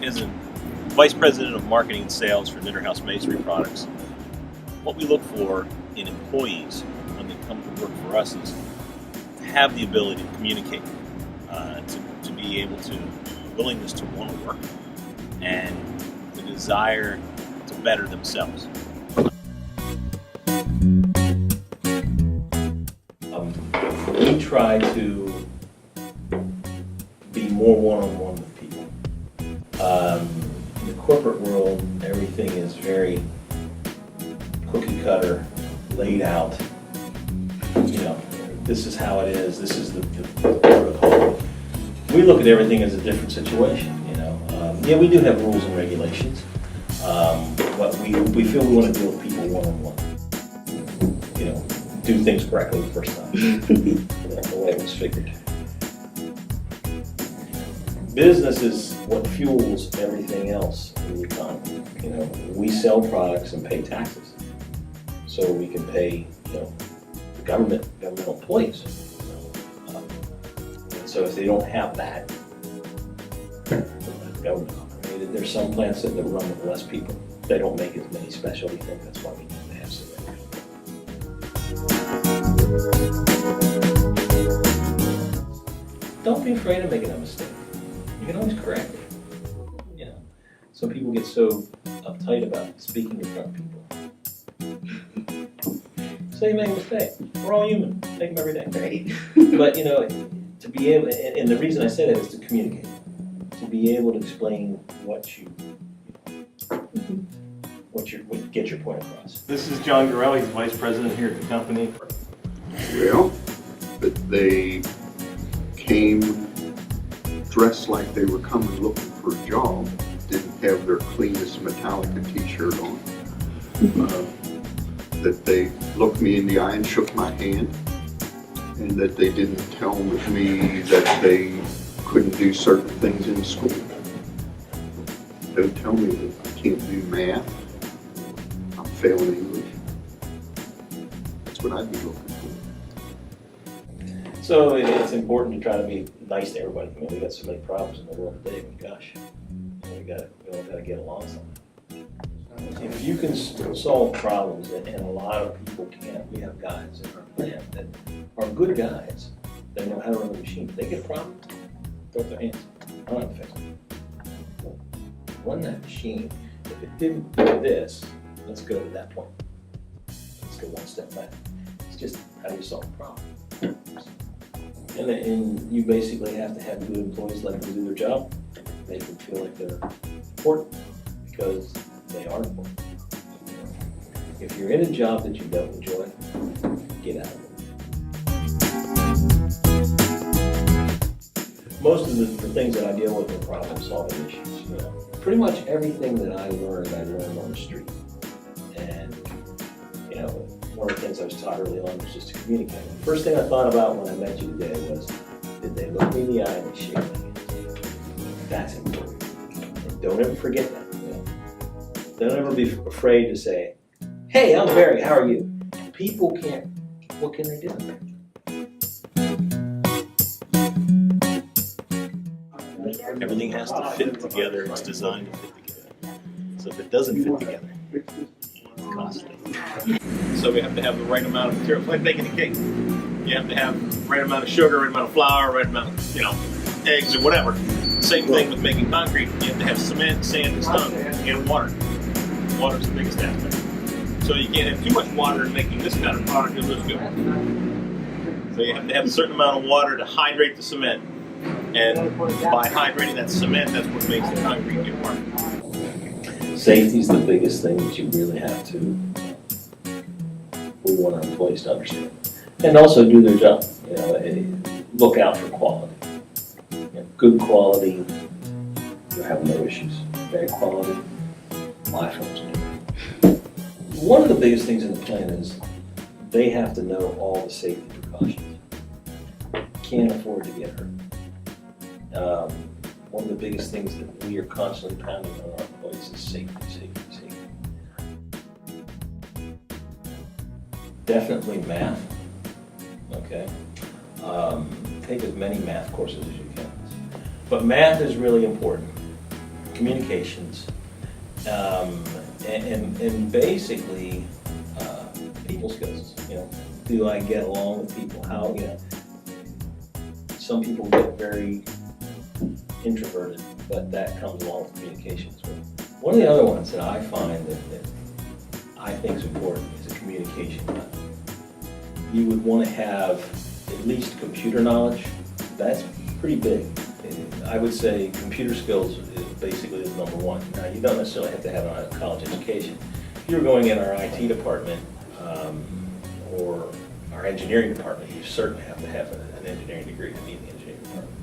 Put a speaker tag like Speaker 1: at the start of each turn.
Speaker 1: as a Vice President of Marketing and Sales for Nitterhouse Masonry Products, what we look for in employees when they come to work for us is to have the ability to communicate, to be able to, willingness to want to work, and the desire to better themselves. We try to be more one-on-one with people. In the corporate world, everything is very cookie cutter, laid out. You know, this is how it is. This is the protocol. We look at everything as a different situation. You know, yeah, we do have rules and regulations, but we feel we want to deal with people one-on-one. You know, do things correctly the first time. The way it was figured. Business is what fuels everything else in the economy. You know, we sell products and pay taxes, so we can pay, you know, the governmental employees. And so if they don't have that, the government. I mean, there's some plants that run with less people. They don't make as many specialty things. That's why we need to have so many. Don't be afraid of making a mistake. You can always correct it. You know, some people get so uptight about speaking in front of people. So you make a mistake. We're all human. Make them every day.
Speaker 2: Right.
Speaker 1: But you know, to be able, and the reason I say that is to communicate, to be able to explain what you get your point across. This is John Garrell. He's Vice President here at the company.
Speaker 3: Well, but they came dressed like they were coming looking for a job, didn't have their cleanest Metallica t-shirt on, that they looked me in the eye and shook my hand, and that they didn't tell me that they couldn't do certain things in school. Don't tell me that I can't do math, I'm failing English. That's what I'd be looking for.
Speaker 1: So it's important to try to be nice to everybody. I mean, we got so many problems in the world today, but gosh, we all got to get along somehow. If you can solve problems, and a lot of people can't, we have guys in our plant that are good guys. They know how to run the machine. If they get problems, throw up their hands. I don't have to fix them. Run that machine. If it didn't do this, let's go to that point. Let's go one step back. It's just how do you solve a problem. And you basically have to have good employees let them do their job. Make them feel like they're important because they are important. If you're in a job that you don't enjoy, get out of it. Most of the things that I deal with are problem-solving issues. You know, pretty much everything that I learned on the street. And you know, one of the things I was taught early on was just to communicate. The first thing I thought about when I met you today was, did they look me in the eye and shake my hand? That's important. And don't ever forget that. You know? Don't ever be afraid to say, hey, I'm Barry, how are you? People can't, what can they do? Everything has to fit together. It's designed to fit together. So if it doesn't fit together, it's costly. So we have to have the right amount of material. It's like baking a cake. You have to have the right amount of sugar, right amount of flour, right amount of, you know, eggs or whatever. Same thing with making concrete. You have to have cement, sand, and stone, and water. Water is the biggest aspect. So you can't have too much water in making this kind of product that looks good. So you have to have a certain amount of water to hydrate the cement. And by hydrating that cement, that's what makes the concrete get work. Safety is the biggest thing that you really have to, we want our employees to understand. And also do their job, you know, look out for quality. You know, good quality, you'll have no issues. Bad quality, life goes. One of the biggest things in the plant is they have to know all the safety precautions. Can't afford to get hurt. One of the biggest things that we are constantly pounding on our employees is safety, safety, safety. Definitely math, okay? Take as many math courses as you can. But math is really important.
Speaker 2: communications, and basically people skills. You know, do I get along with people? How, you know, some people get very introverted, but that comes along with communications. One of the other ones that I find that I think is important is a communication level. You would want to have at least computer knowledge. That's pretty big. I would say computer skills is basically is number one. Now, you don't necessarily have to have a college education. If you're going in our IT department or our engineering department, you certainly have to have an engineering degree to be in the engineering department.